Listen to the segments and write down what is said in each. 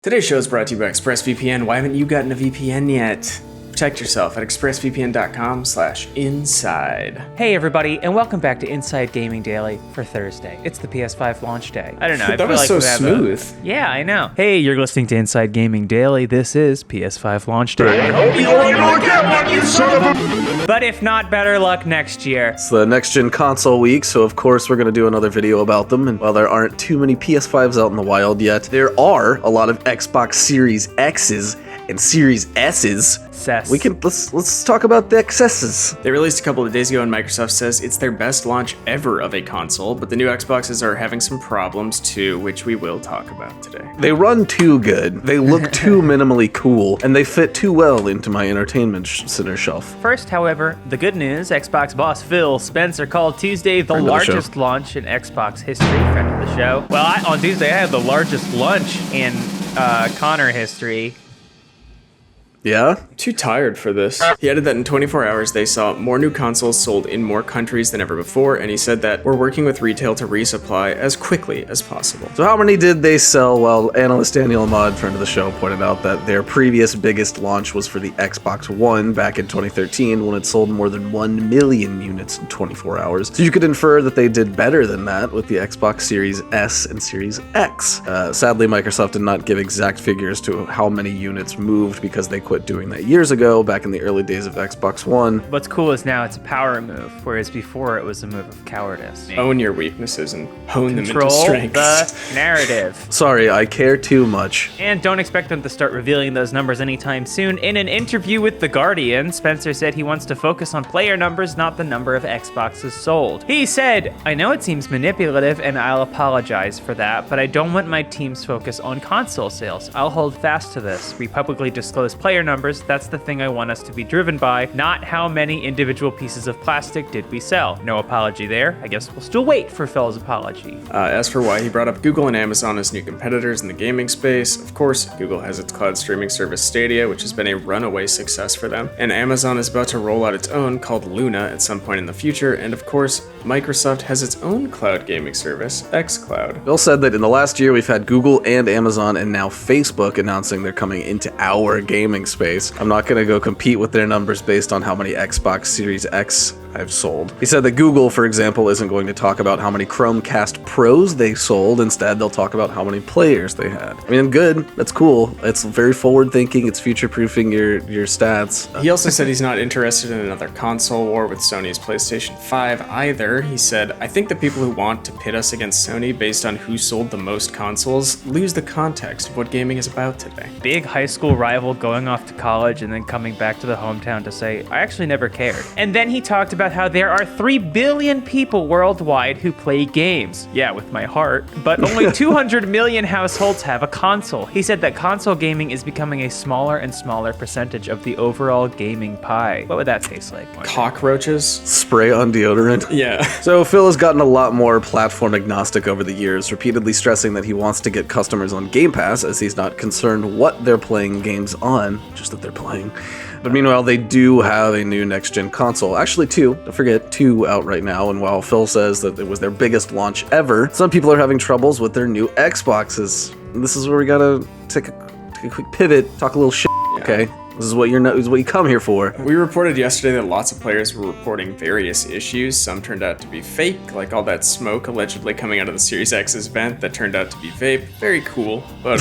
Today's show is brought to you by ExpressVPN. Why haven't you gotten a VPN yet? Protect yourself at expressvpn.com/inside. Hey everybody, and welcome back to Inside Gaming Daily for Thursday. It's the PS5 launch day. I don't know. That was so smooth. Yeah, I know. Hey, you're listening to Inside Gaming Daily. This is PS5 launch day. I hope you all get one, you son of a... But if not, better luck next year. It's the next-gen console week, so of course we're going to do another video about them, and while there aren't too many PS5s out in the wild yet, there are a lot of Xbox Series X's and Series S's. Let's talk about the excesses. They released a couple of days ago, and Microsoft says it's their best launch ever of a console, but the new Xboxes are having some problems too, which we will talk about today. They run too good, they look too minimally cool, and they fit too well into my entertainment center shelf. First, however, the good news, Xbox boss Phil Spencer called Tuesday the largest launch in Xbox history. Friend of the show. Well, on Tuesday I had the largest lunch in Connor history. Yeah? Too tired for this. He added that in 24 hours they saw more new consoles sold in more countries than ever before, and he said that we're working with retail to resupply as quickly as possible. So how many did they sell? Well, analyst Daniel Ahmad, friend of the show, pointed out that their previous biggest launch was for the Xbox One back in 2013 when it sold more than 1 million units in 24 hours. So you could infer that they did better than that with the Xbox Series S and Series X. Sadly, Microsoft did not give exact figures to how many units moved because they quit doing that years ago, back in the early days of Xbox One. What's cool is now it's a power move, whereas before it was a move of cowardice. Own your weaknesses and hone them into Control strengths. the narrative. Sorry, I care too much. And don't expect them to start revealing those numbers anytime soon. In an interview with The Guardian, Spencer said he wants to focus on player numbers, not the number of Xboxes sold. He said, "I know it seems manipulative and I'll apologize for that, but I don't want my team's focus on console sales. I'll hold fast to this. We publicly disclose player numbers. That's the thing I want us to be driven by, not how many individual pieces of plastic did we sell." No apology there. I guess we'll still wait for Phil's apology. As for why he brought up Google and Amazon as new competitors in the gaming space, of course, Google has its cloud streaming service Stadia, which has been a runaway success for them, and Amazon is about to roll out its own called Luna at some point in the future, and of course, Microsoft has its own cloud gaming service, xCloud. Bill said that in the last year we've had Google and Amazon and now Facebook announcing they're coming into our gaming space. I'm not going to go compete with their numbers based on how many Xbox Series X I've sold. He said that Google, for example, isn't going to talk about how many Chromecast Pros they sold. Instead, they'll talk about how many players they had. I mean, good. That's cool. It's very forward-thinking. It's future-proofing your stats. He also said he's not interested in another console war with Sony's PlayStation 5 either. He said, "I think the people who want to pit us against Sony based on who sold the most consoles lose the context of what gaming is about today." Big high school rival going off to college and then coming back to the hometown to say, "I actually never cared." And then he talked about how there are 3 billion people worldwide who play games. Yeah, with my heart. But only 200 million households have a console. He said that console gaming is becoming a smaller and smaller percentage of the overall gaming pie. What would that taste like? Cockroaches? Spray on deodorant. Yeah. So Phil has gotten a lot more platform agnostic over the years, repeatedly stressing that he wants to get customers on Game Pass as he's not concerned what they're playing games on, just that they're playing. But meanwhile, they do have a new next-gen console. Actually, 2. Don't forget, 2 out right now. And while Phil says that it was their biggest launch ever, some people are having troubles with their new Xboxes. And this is where we gotta take a quick pivot, talk a little shit, okay? This is what you come here for. We reported yesterday that lots of players were reporting various issues. Some turned out to be fake, like all that smoke allegedly coming out of the Series X's vent that turned out to be vape. Very cool, but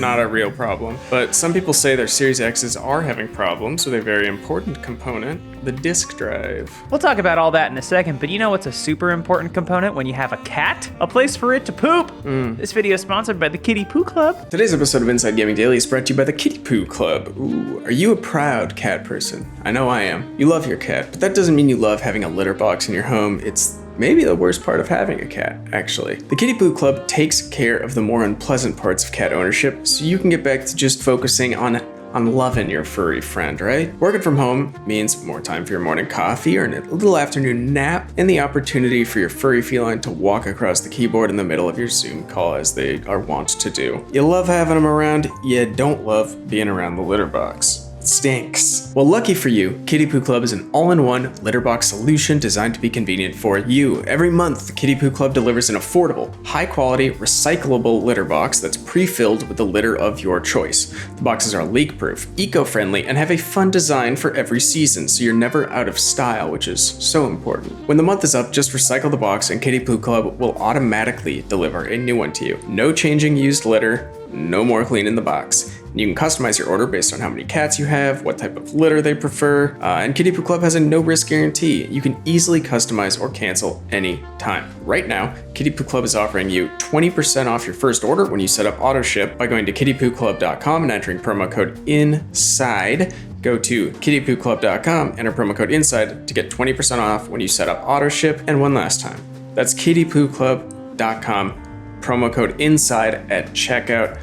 not a real problem. But some people say their Series X's are having problems with a very important component, the disk drive. We'll talk about all that in a second, but you know what's a super important component when you have a cat? A place for it to poop. This video is sponsored by the Kitty Poo Club. Today's episode of Inside Gaming Daily is brought to you by the Kitty Poo Club. Ooh, are you a proud cat person? I know I am. You love your cat, but that doesn't mean you love having a litter box in your home. It's maybe the worst part of having a cat, actually. The Kitty Poo Club takes care of the more unpleasant parts of cat ownership, so you can get back to just focusing on loving your furry friend, right? Working from home means more time for your morning coffee or a little afternoon nap, and the opportunity for your furry feline to walk across the keyboard in the middle of your Zoom call as they are wont to do. You love having them around, you don't love being around the litter box. stinks. Well, lucky for you, Kitty Poo Club is an all-in-one litter box solution designed to be convenient for you. Every month, the Kitty Poo Club delivers an affordable, high-quality, recyclable litter box that's pre-filled with the litter of your choice. The boxes are leak-proof, eco-friendly, and have a fun design for every season, so you're never out of style, which is so important. When the month is up, just recycle the box and Kitty Poo Club will automatically deliver a new one to you. No changing used litter, no more cleaning the box. You can customize your order based on how many cats you have, what type of litter they prefer, and Kitty Poo Club has a no-risk guarantee. You can easily customize or cancel any time. Right now, Kitty Poo Club is offering you 20% off your first order when you set up auto ship by going to kittypooclub.com and entering promo code INSIDE. Go to kittypooclub.com, enter promo code INSIDE to get 20% off when you set up auto ship. And one last time, that's kittypooclub.com, promo code INSIDE at checkout.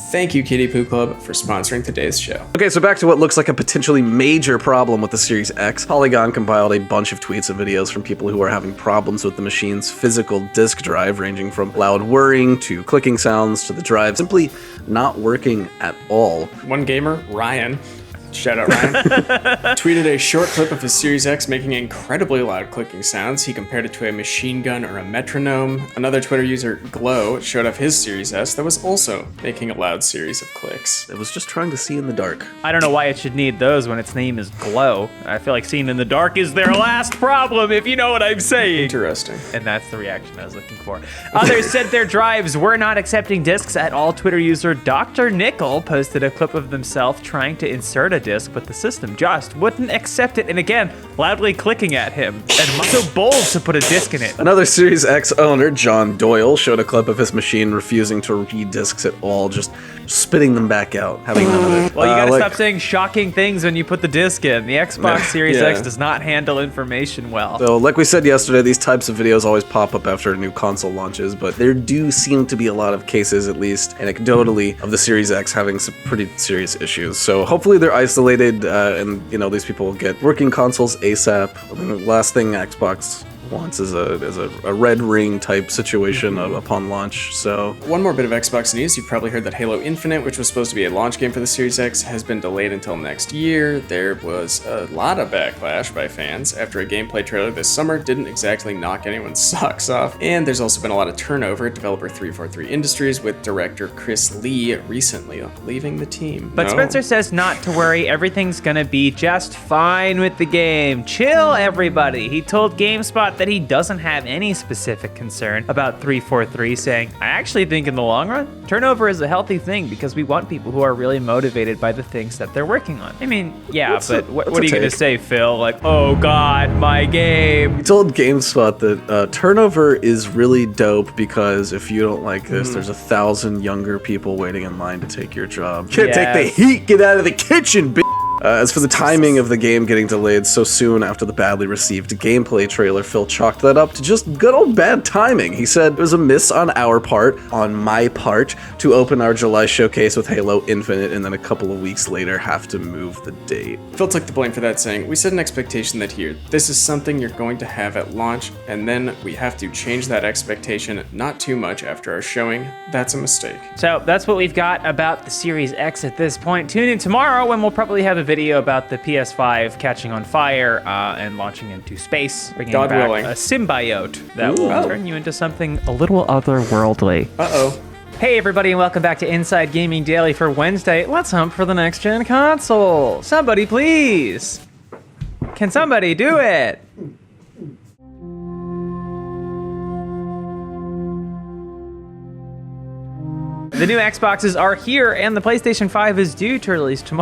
Thank you, Kitty Poo Club, for sponsoring today's show. Okay, so back to what looks like a potentially major problem with the Series X. Polygon compiled a bunch of tweets and videos from people who are having problems with the machine's physical disk drive, ranging from loud whirring to clicking sounds to the drive simply not working at all. One gamer, Ryan, shout out Ryan, tweeted a short clip of his Series X making incredibly loud clicking sounds. He compared it to a machine gun or a metronome. Another Twitter user, Glow, showed off his Series S that was also making a loud series of clicks. It was just trying to see in the dark. I don't know why it should need those when its name is Glow. I feel like seeing in the dark is their last problem, if you know what I'm saying. Interesting. And that's the reaction I was looking for. Others said their drives were not accepting discs at all. Twitter user Dr. Nickel posted a clip of themselves trying to insert a disc, but the system just wouldn't accept it, and again, loudly clicking at him. And so bold to put a disc in it. Another Series X owner, John Doyle, showed a clip of his machine refusing to read discs at all, just spitting them back out, having none of it. Well, you gotta stop saying shocking things when you put the disc in. The Xbox Series X does not handle information well. So, like we said yesterday, these types of videos always pop up after a new console launches, but there do seem to be a lot of cases, at least anecdotally, of the Series X having some pretty serious issues. So hopefully they're isolated, and these people will get working consoles ASAP. I mean, the last thing Xbox wants is a red ring type situation upon launch. So one more bit of Xbox news. You've probably heard that Halo Infinite, which was supposed to be a launch game for the Series X, has been delayed until next year. There was a lot of backlash by fans after a gameplay trailer this summer didn't exactly knock anyone's socks off. And there's also been a lot of turnover at developer 343 Industries, with director Chris Lee recently leaving the team. But Spencer says not to worry, everything's gonna be just fine with the game. Chill, everybody. He told GameSpot that he doesn't have any specific concern about 343, saying, I actually think in the long run, turnover is a healthy thing because we want people who are really motivated by the things that they're working on. I mean, yeah, but what are you going to say, Phil? Like, oh God, my game. He told GameSpot that turnover is really dope because if you don't like this, there's 1,000 younger people waiting in line to take your job. Can't take the heat, get out of the kitchen, bitch. As for the timing of the game getting delayed so soon after the badly received gameplay trailer, Phil chalked that up to just good old bad timing. He said it was a miss on our part, on my part, to open our July showcase with Halo Infinite and then a couple of weeks later have to move the date. Phil took the blame for that, saying, we set an expectation that here, this is something you're going to have at launch, and then we have to change that expectation not too much after our showing. That's a mistake. So that's what we've got about the Series X at this point. Tune in tomorrow when we'll probably have a video about the PS5 catching on fire and launching into space, bringing God back willing. a symbiote that will turn you into something a little otherworldly. Uh-oh. Hey everybody, and welcome back to Inside Gaming Daily for Wednesday. Let's hump for the next gen console. Somebody please. Can somebody do it? The new Xboxes are here, and the PlayStation 5 is due to release tomorrow.